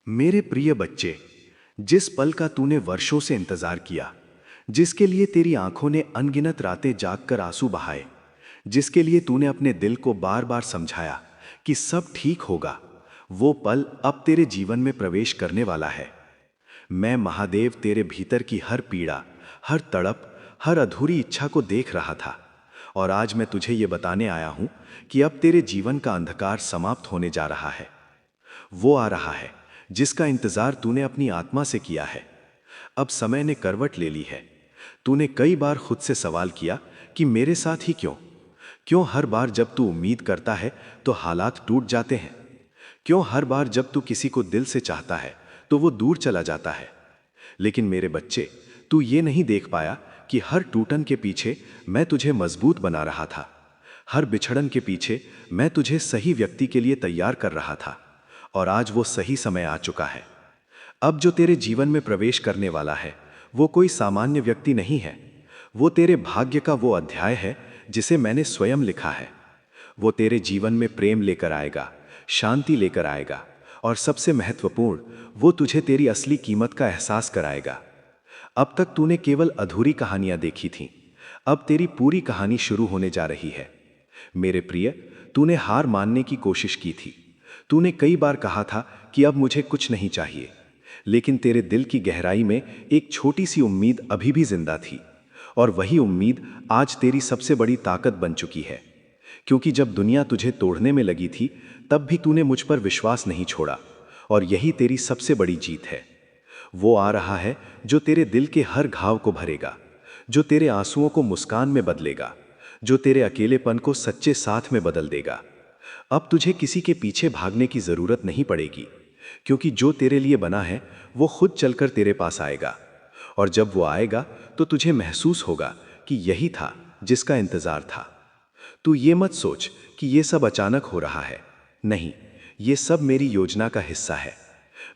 मेरे प्रिय बच्चे, जिस पल का तूने वर्षों से इंतजार किया, जिसके लिए तेरी आंखों ने अनगिनत रातें जागकर आंसू बहाए, जिसके लिए तूने अपने दिल को बार बार समझाया कि सब ठीक होगा, वो पल अब तेरे जीवन में प्रवेश करने वाला है। मैं महादेव तेरे भीतर की हर पीड़ा, हर तड़प, हर अधूरी इच्छा को देख रहा था और आज मैं तुझे ये बताने आया हूं कि अब तेरे जीवन का अंधकार समाप्त होने जा रहा है। वो आ रहा है जिसका इंतजार तूने अपनी आत्मा से किया है। अब समय ने करवट ले ली है। तूने कई बार खुद से सवाल किया कि मेरे साथ ही क्यों? क्यों हर बार जब तू उम्मीद करता है तो हालात टूट जाते हैं? क्यों हर बार जब तू किसी को दिल से चाहता है तो वो दूर चला जाता है? लेकिन मेरे बच्चे, तू ये नहीं देख पाया कि हर टूटन के पीछे मैं तुझे मजबूत बना रहा था। हर बिछड़न के पीछे मैं तुझे सही व्यक्ति के लिए तैयार कर रहा था और आज वो सही समय आ चुका है। अब जो तेरे जीवन में प्रवेश करने वाला है वो कोई सामान्य व्यक्ति नहीं है। वो तेरे भाग्य का वो अध्याय है जिसे मैंने स्वयं लिखा है। वो तेरे जीवन में प्रेम लेकर आएगा, शांति लेकर आएगा और सबसे महत्वपूर्ण, वो तुझे तेरी असली कीमत का एहसास कराएगा। अब तक तूने केवल अधूरी कहानियां देखी थीं, अब तेरी पूरी कहानी शुरू होने जा रही है। मेरे प्रिय, तूने हार मानने की कोशिश की थी। तूने कई बार कहा था कि अब मुझे कुछ नहीं चाहिए, लेकिन तेरे दिल की गहराई में एक छोटी सी उम्मीद अभी भी जिंदा थी और वही उम्मीद आज तेरी सबसे बड़ी ताकत बन चुकी है। क्योंकि जब दुनिया तुझे तोड़ने में लगी थी, तब भी तूने मुझ पर विश्वास नहीं छोड़ा और यही तेरी सबसे बड़ी जीत है। वो आ रहा है जो तेरे दिल के हर घाव को भरेगा, जो तेरे आंसुओं को मुस्कान में बदलेगा, जो तेरे अकेलेपन को सच्चे साथ में बदल देगा। अब तुझे किसी के पीछे भागने की जरूरत नहीं पड़ेगी, क्योंकि जो तेरे लिए बना है वो खुद चलकर तेरे पास आएगा। और जब वो आएगा तो तुझे महसूस होगा कि यही था जिसका इंतजार था। तू ये मत सोच कि ये सब अचानक हो रहा है। नहीं, ये सब मेरी योजना का हिस्सा है।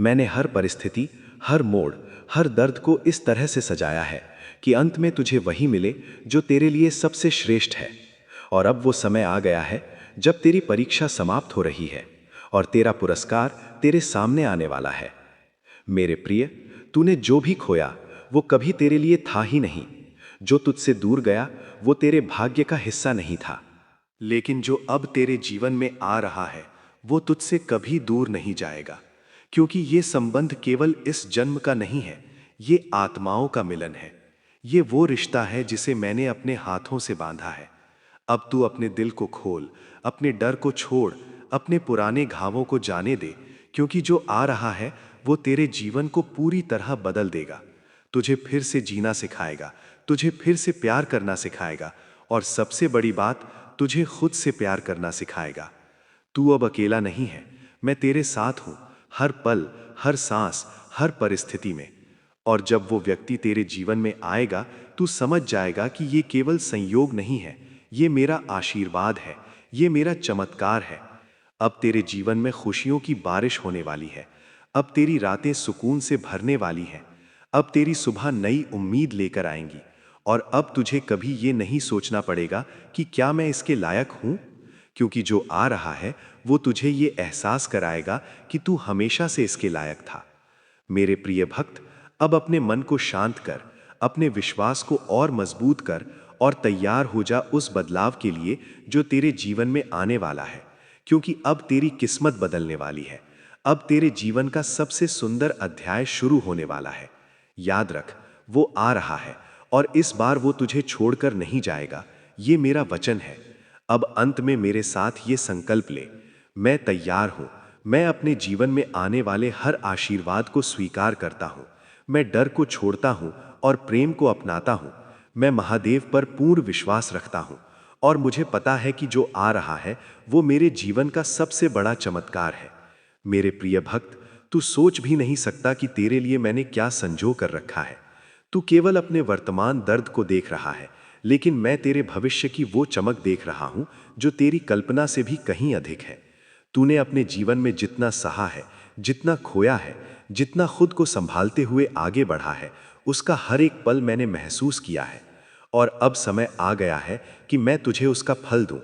मैंने हर परिस्थिति, हर मोड़, हर दर्द को इस तरह से सजाया है कि अंत में तुझे वही मिले जो तेरे लिए सबसे श्रेष्ठ है। और अब वो समय आ गया है जब तेरी परीक्षा समाप्त हो रही है और तेरा पुरस्कार तेरे सामने आने वाला है। मेरे प्रिय, तूने जो भी खोया वो कभी तेरे लिए था ही नहीं। जो तुझसे दूर गया वो तेरे भाग्य का हिस्सा नहीं था। लेकिन जो अब तेरे जीवन में आ रहा है वो तुझसे कभी दूर नहीं जाएगा, क्योंकि ये संबंध केवल इस जन्म का नहीं है, ये आत्माओं का मिलन है। ये वो रिश्ता है जिसे मैंने अपने हाथों से बांधा है। अब तू अपने दिल को खोल, अपने डर को छोड़, अपने पुराने घावों को जाने दे, क्योंकि जो आ रहा है वो तेरे जीवन को पूरी तरह बदल देगा। तुझे फिर से जीना सिखाएगा, तुझे फिर से प्यार करना सिखाएगा और सबसे बड़ी बात, तुझे खुद से प्यार करना सिखाएगा। तू अब अकेला नहीं है, मैं तेरे साथ हूं, हर पल, हर सांस, हर परिस्थिति में। और जब वो व्यक्ति तेरे जीवन में आएगा, तू समझ जाएगा कि ये केवल संयोग नहीं है, ये मेरा आशीर्वाद है, ये मेरा चमत्कार है। अब तेरे जीवन में खुशियों की बारिश होने वाली है। अब तेरी रातें सुकून से भरने वाली हैं। अब तेरी सुबह नई उम्मीद लेकर आएंगी और अब तुझे कभी ये नहीं सोचना पड़ेगा कि क्या मैं इसके लायक हूं, क्योंकि जो आ रहा है वो तुझे ये एहसास कराएगा कि तू हमेशा से इसके लायक था। मेरे प्रिय भक्त, अब अपने मन को शांत कर, अपने विश्वास को और मजबूत कर और तैयार हो जा उस बदलाव के लिए जो तेरे जीवन में आने वाला है, क्योंकि अब तेरी किस्मत बदलने वाली है। अब तेरे जीवन का सबसे सुंदर अध्याय शुरू होने वाला है। याद रख, वो आ रहा है और इस बार वो तुझे छोड़कर नहीं जाएगा, ये मेरा वचन है। अब अंत में मेरे साथ ये संकल्प ले, मैं तैयार हूं, मैं अपने जीवन में आने वाले हर आशीर्वाद को स्वीकार करता हूं, मैं डर को छोड़ता हूं और प्रेम को अपनाता हूं, मैं महादेव पर पूर्ण विश्वास रखता हूं और मुझे पता है कि जो आ रहा है वो मेरे जीवन का सबसे बड़ा चमत्कार है। मेरे प्रिय भक्त, तू सोच भी नहीं सकता कि तेरे लिए मैंने क्या संजो कर रखा है। तू केवल अपने वर्तमान दर्द को देख रहा है, लेकिन मैं तेरे भविष्य की वो चमक देख रहा हूं जो तेरी कल्पना से भी कहीं अधिक है। तूने अपने जीवन में जितना सहा है, जितना खोया है, जितना खुद को संभालते हुए आगे बढ़ा है, उसका हर एक पल मैंने महसूस किया है और अब समय आ गया है कि मैं तुझे उसका फल दूं।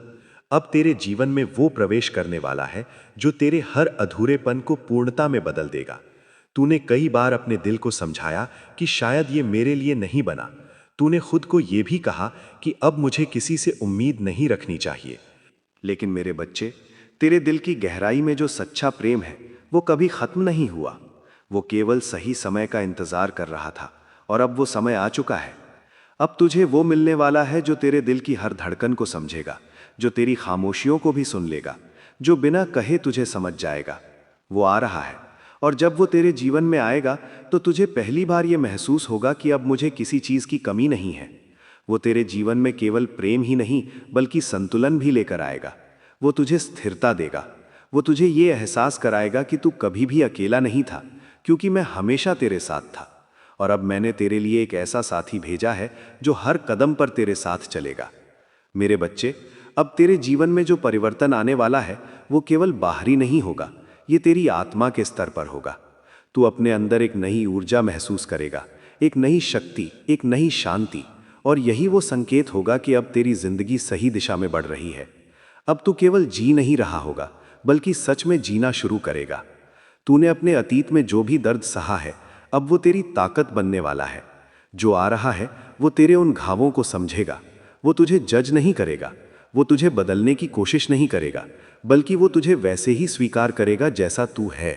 अब तेरे जीवन में वो प्रवेश करने वाला है जो तेरे हर अधूरेपन को पूर्णता में बदल देगा। तूने कई बार अपने दिल को समझाया कि शायद ये मेरे लिए नहीं बना। तूने खुद को ये भी कहा कि अब मुझे किसी से उम्मीद नहीं रखनी चाहिए। लेकिन मेरे बच्चे, तेरे दिल की गहराई में जो सच्चा प्रेम है वो कभी खत्म नहीं हुआ। वो केवल सही समय का इंतजार कर रहा था और अब वो समय आ चुका है। अब तुझे वो मिलने वाला है जो तेरे दिल की हर धड़कन को समझेगा, जो तेरी खामोशियों को भी सुन लेगा, जो बिना कहे तुझे समझ जाएगा। वो आ रहा है और जब वो तेरे जीवन में आएगा तो तुझे पहली बार ये महसूस होगा कि अब मुझे किसी चीज़ की कमी नहीं है। वो तेरे जीवन में केवल प्रेम ही नहीं बल्कि संतुलन भी लेकर आएगा। वो तुझे स्थिरता देगा। वो तुझे ये एहसास कराएगा कि तू कभी भी अकेला नहीं था, क्योंकि मैं हमेशा तेरे साथ था। और अब मैंने तेरे लिए एक ऐसा साथी भेजा है जो हर कदम पर तेरे साथ चलेगा। मेरे बच्चे, अब तेरे जीवन में जो परिवर्तन आने वाला है वो केवल बाहरी नहीं होगा, ये तेरी आत्मा के स्तर पर होगा। तू अपने अंदर एक नई ऊर्जा महसूस करेगा, एक नई शक्ति, एक नई शांति। और यही वो संकेत होगा कि अब तेरी जिंदगी सही दिशा में बढ़ रही है। अब तू केवल जी नहीं रहा होगा बल्कि सच में जीना शुरू करेगा। तूने अपने अतीत में जो भी दर्द सहा है अब वो तेरी ताकत बनने वाला है। जो आ रहा है वो तेरे उन घावों को समझेगा। वो तुझे जज नहीं करेगा, वो तुझे बदलने की कोशिश नहीं करेगा, बल्कि वो तुझे वैसे ही स्वीकार करेगा जैसा तू है।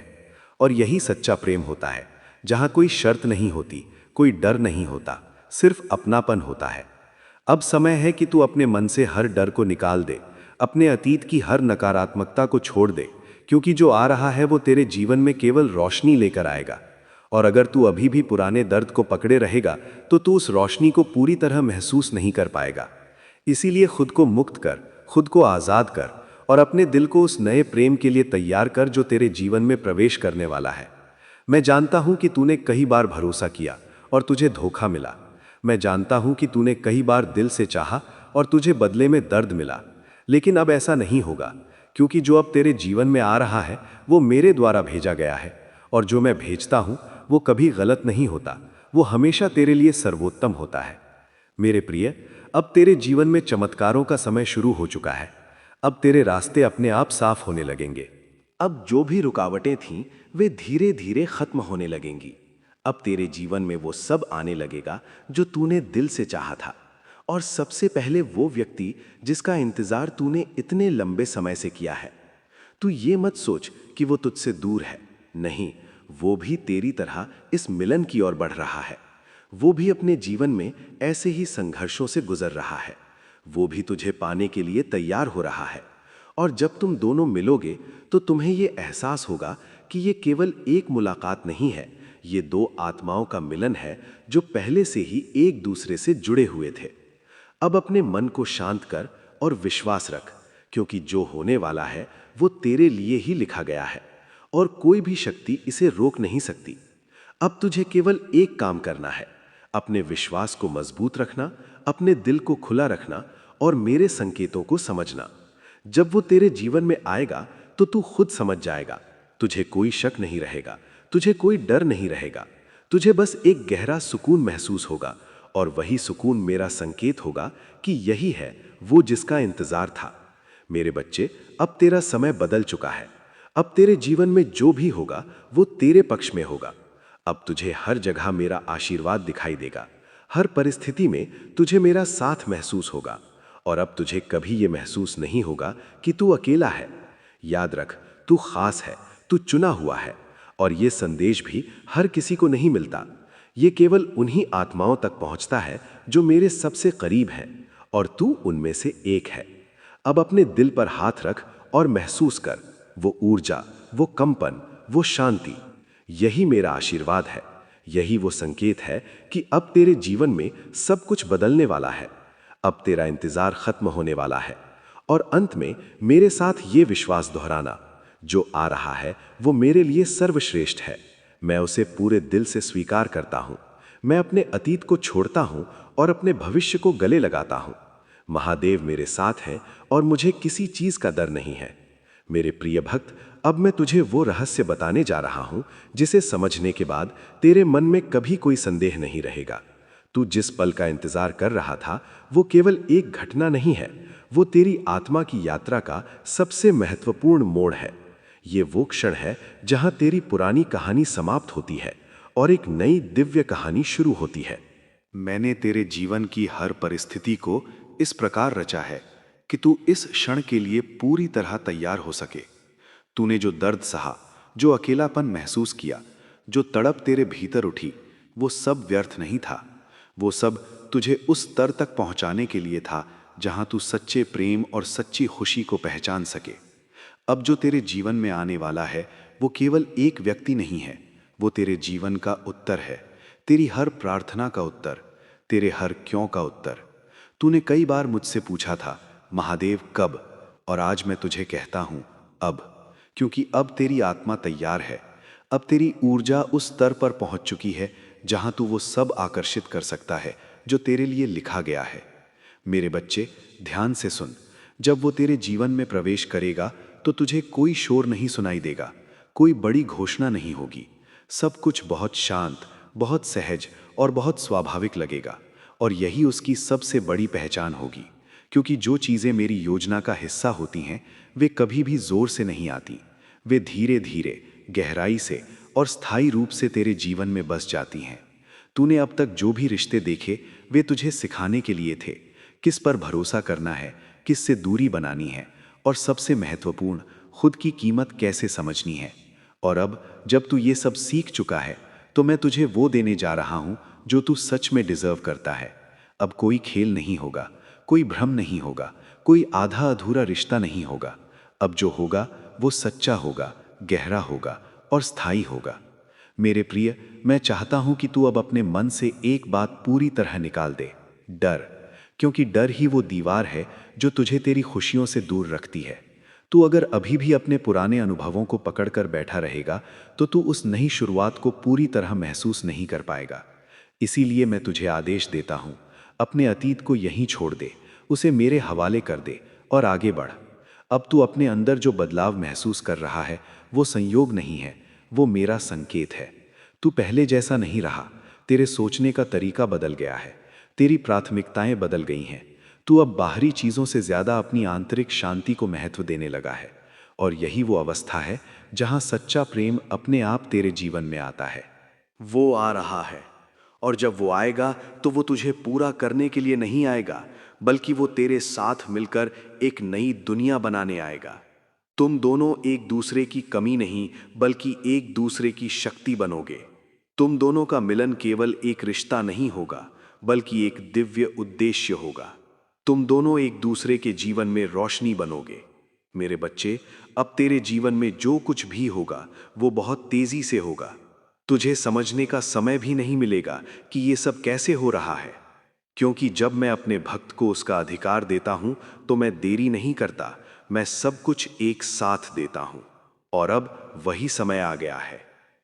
और यही सच्चा प्रेम होता है, जहाँ कोई शर्त नहीं होती, कोई डर नहीं होता, सिर्फ अपनापन होता है। अब समय है कि तू अपने मन से हर डर को निकाल दे, अपने अतीत की हर नकारात्मकता को छोड़ दे, क्योंकि जो आ रहा है वो तेरे जीवन में केवल रोशनी लेकर आएगा। और अगर तू अभी भी पुराने दर्द को पकड़े रहेगा तो तू उस रोशनी को पूरी तरह महसूस नहीं कर पाएगा। इसीलिए खुद को मुक्त कर, खुद को आज़ाद कर और अपने दिल को उस नए प्रेम के लिए तैयार कर जो तेरे जीवन में प्रवेश करने वाला है। मैं जानता हूं कि तूने कई बार भरोसा किया और तुझे धोखा मिला। मैं जानता हूं कि तूने कई बार दिल से चाहा और तुझे बदले में दर्द मिला। लेकिन अब ऐसा नहीं होगा, क्योंकि जो अब तेरे जीवन में आ रहा है वो मेरे द्वारा भेजा गया है। और जो मैं भेजता हूं वो कभी गलत नहीं होता, वो हमेशा तेरे लिए सर्वोत्तम होता है। मेरे प्रिय, अब तेरे जीवन में चमत्कारों का समय शुरू हो चुका है। अब तेरे रास्ते अपने आप साफ होने लगेंगे। अब जो भी रुकावटें थीं वे धीरे धीरे खत्म होने लगेंगी। अब तेरे जीवन में वो सब आने लगेगा जो तूने दिल से चाहा था। और सबसे पहले वो व्यक्ति जिसका इंतजार तूने इतने लंबे समय से किया है। तू ये मत सोच कि वो तुझसे दूर है, नहीं, वो भी तेरी तरह इस मिलन की ओर बढ़ रहा है। वो भी अपने जीवन में ऐसे ही संघर्षों से गुजर रहा है। वो भी तुझे पाने के लिए तैयार हो रहा है। और जब तुम दोनों मिलोगे तो तुम्हें ये एहसास होगा कि ये केवल एक मुलाकात नहीं है, ये दो आत्माओं का मिलन है जो पहले से ही एक दूसरे से जुड़े हुए थे। अब अपने मन को शांत कर और विश्वास रख, क्योंकि जो होने वाला है वो तेरे लिए ही लिखा गया है और कोई भी शक्ति इसे रोक नहीं सकती। अब तुझे केवल एक काम करना है, अपने विश्वास को मजबूत रखना, अपने दिल को खुला रखना और मेरे संकेतों को समझना। जब वो तेरे जीवन में आएगा तो तू खुद समझ जाएगा। तुझे कोई शक नहीं रहेगा, तुझे कोई डर नहीं रहेगा। तुझे बस एक गहरा सुकून महसूस होगा और वही सुकून मेरा संकेत होगा कि यही है वो जिसका इंतजार था। मेरे बच्चे, अब तेरा समय बदल चुका है। अब तेरे जीवन में जो भी होगा वो तेरे पक्ष में होगा। अब तुझे हर जगह मेरा आशीर्वाद दिखाई देगा, हर परिस्थिति में तुझे मेरा साथ महसूस होगा। और अब तुझे कभी ये महसूस नहीं होगा कि तू अकेला है। याद रख, तू खास है, तू चुना हुआ है। और ये संदेश भी हर किसी को नहीं मिलता। ये केवल उन्हीं आत्माओं तक पहुंचता है जो मेरे सबसे करीब हैं, और तू उनमें से एक है। अब अपने दिल पर हाथ रख और महसूस कर वो ऊर्जा, वो कंपन, वो शांति। यही मेरा आशीर्वाद है, यही वो संकेत है कि अब तेरे जीवन में सब कुछ बदलने वाला है। अब तेरा इंतजार खत्म होने वाला है। और अंत में मेरे साथ ये विश्वास दोहराना, जो आ रहा है वो मेरे लिए सर्वश्रेष्ठ है। मैं उसे पूरे दिल से स्वीकार करता हूँ। मैं अपने अतीत को छोड़ता हूँ और अपने भविष्य को गले लगाता हूँ। महादेव मेरे साथ हैं और मुझे किसी चीज़ का डर नहीं है। मेरे प्रिय भक्त, अब मैं तुझे वो रहस्य बताने जा रहा हूँ जिसे समझने के बाद तेरे मन में कभी कोई संदेह नहीं रहेगा। तू जिस पल का इंतजार कर रहा था वो केवल एक घटना नहीं है, वो तेरी आत्मा की यात्रा का सबसे महत्वपूर्ण मोड़ है। ये वो क्षण है जहां तेरी पुरानी कहानी समाप्त होती है और एक नई दिव्य कहानी शुरू होती है। मैंने तेरे जीवन की हर परिस्थिति को इस प्रकार रचा है कि तू इस क्षण के लिए पूरी तरह तैयार हो सके। तूने जो दर्द सहा, जो अकेलापन महसूस किया, जो तड़प तेरे भीतर उठी, वो सब व्यर्थ नहीं था। वो सब तुझे उस स्तर तक पहुंचाने के लिए था जहां तू सच्चे प्रेम और सच्ची खुशी को पहचान सके। अब जो तेरे जीवन में आने वाला है वो केवल एक व्यक्ति नहीं है, वो तेरे जीवन का उत्तर है, तेरी हर प्रार्थना का उत्तर, तेरे हर क्यों का उत्तर। तूने कई बार मुझसे पूछा था, महादेव कब? और आज मैं तुझे कहता हूं, अब। क्योंकि अब तेरी आत्मा तैयार है, अब तेरी ऊर्जा उस स्तर पर पहुंच चुकी है जहां तू वो सब आकर्षित कर सकता है जो तेरे लिए लिखा गया है। मेरे बच्चे, ध्यान से सुन। जब वो तेरे जीवन में प्रवेश करेगा तो तुझे कोई शोर नहीं सुनाई देगा, कोई बड़ी घोषणा नहीं होगी। सब कुछ बहुत शांत, बहुत सहज और बहुत स्वाभाविक लगेगा। और यही उसकी सबसे बड़ी पहचान होगी, क्योंकि जो चीज़ें मेरी योजना का हिस्सा होती हैं वे कभी भी जोर से नहीं आती। वे धीरे धीरे, गहराई से और स्थायी रूप से तेरे जीवन में बस जाती हैं। तूने अब तक जो भी रिश्ते देखे वे तुझे सिखाने के लिए थे, किस पर भरोसा करना है, किस से दूरी बनानी है और सबसे महत्वपूर्ण, खुद की कीमत कैसे समझनी है। और अब जब तू ये सब सीख चुका है तो मैं तुझे वो देने जा रहा हूं जो तू सच में डिजर्व करता है। अब कोई खेल नहीं होगा, कोई भ्रम नहीं होगा, कोई आधा अधूरा रिश्ता नहीं होगा। अब जो होगा वो सच्चा होगा, गहरा होगा और स्थायी होगा। मेरे प्रिय, मैं चाहता हूं कि तू अब अपने मन से एक बात पूरी तरह निकाल दे, डर। क्योंकि डर ही वो दीवार है जो तुझे तेरी खुशियों से दूर रखती है। तू अगर अभी भी अपने पुराने अनुभवों को पकड़कर बैठा रहेगा तो तू उस नई शुरुआत को पूरी तरह महसूस नहीं कर पाएगा। इसीलिए मैं तुझे आदेश देता हूं, अपने अतीत को यहीं छोड़ दे, उसे मेरे हवाले कर दे और आगे बढ़। अब तू अपने अंदर जो बदलाव महसूस कर रहा है वो संयोग नहीं है, वो मेरा संकेत है। तू पहले जैसा नहीं रहा, तेरे सोचने का तरीका बदल गया है, तेरी प्राथमिकताएं बदल गई हैं। तू अब बाहरी चीज़ों से ज़्यादा अपनी आंतरिक शांति को महत्व देने लगा है। और यही वो अवस्था है जहां सच्चा प्रेम अपने आप तेरे जीवन में आता है। वो आ रहा है, और जब वो आएगा तो वो तुझे पूरा करने के लिए नहीं आएगा, बल्कि वो तेरे साथ मिलकर एक नई दुनिया बनाने आएगा। तुम दोनों एक दूसरे की कमी नहीं बल्कि एक दूसरे की शक्ति बनोगे। तुम दोनों का मिलन केवल एक रिश्ता नहीं होगा बल्कि एक दिव्य उद्देश्य होगा। तुम दोनों एक दूसरे के जीवन में रोशनी बनोगे। मेरे बच्चे, अब तेरे जीवन में जो कुछ भी होगा वो बहुत तेजी से होगा। तुझे समझने का समय भी नहीं मिलेगा कि ये सब कैसे हो रहा है, क्योंकि जब मैं अपने भक्त को उसका अधिकार देता हूं तो मैं देरी नहीं करता, मैं सब कुछ एक साथ देता हूं। और अब वही समय आ गया है।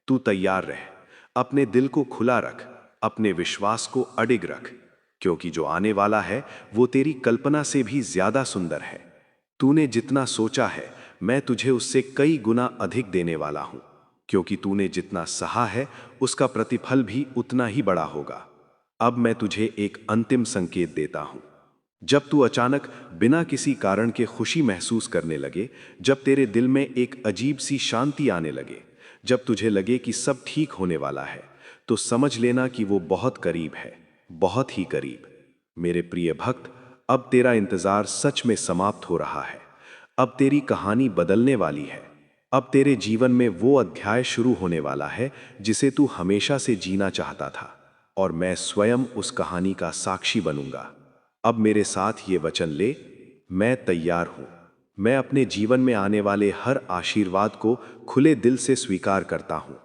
तू तैयार रह, अपने दिल को खुला रख, अपने विश्वास को अडिग रख, क्योंकि जो आने वाला है वो तेरी कल्पना से भी ज्यादा सुंदर है। तूने जितना सोचा है मैं तुझे उससे कई गुना अधिक देने वाला हूं, क्योंकि तूने जितना सहा है उसका प्रतिफल भी उतना ही बड़ा होगा। अब मैं तुझे एक अंतिम संकेत देता हूं। जब तू अचानक बिना किसी कारण के खुशी महसूस करने लगे, जब तेरे दिल में एक अजीब सी शांति आने लगे, जब तुझे लगे कि सब ठीक होने वाला है, तो समझ लेना कि वो बहुत करीब है, बहुत ही करीब। मेरे प्रिय भक्त, अब तेरा इंतजार सच में समाप्त हो रहा है। अब तेरी कहानी बदलने वाली है। अब तेरे जीवन में वो अध्याय शुरू होने वाला है जिसे तू हमेशा से जीना चाहता था, और मैं स्वयं उस कहानी का साक्षी बनूंगा। अब मेरे साथ ये वचन ले, मैं तैयार हूं। मैं अपने जीवन में आने वाले हर आशीर्वाद को खुले दिल से स्वीकार करता हूं।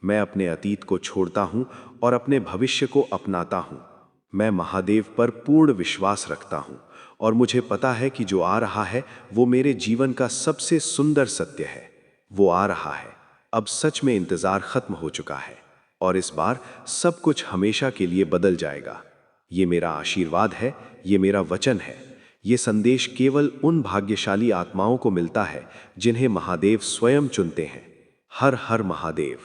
मैं अपने अतीत को छोड़ता हूं और अपने भविष्य को अपनाता हूं। मैं महादेव पर पूर्ण विश्वास रखता हूं और मुझे पता है कि जो आ रहा है वो मेरे जीवन का सबसे सुंदर सत्य है। वो आ रहा है। अब सच में इंतजार खत्म हो चुका है और इस बार सब कुछ हमेशा के लिए बदल जाएगा। ये मेरा आशीर्वाद है, ये मेरा वचन है। ये संदेश केवल उन भाग्यशाली आत्माओं को मिलता है जिन्हें महादेव स्वयं चुनते हैं। हर हर महादेव।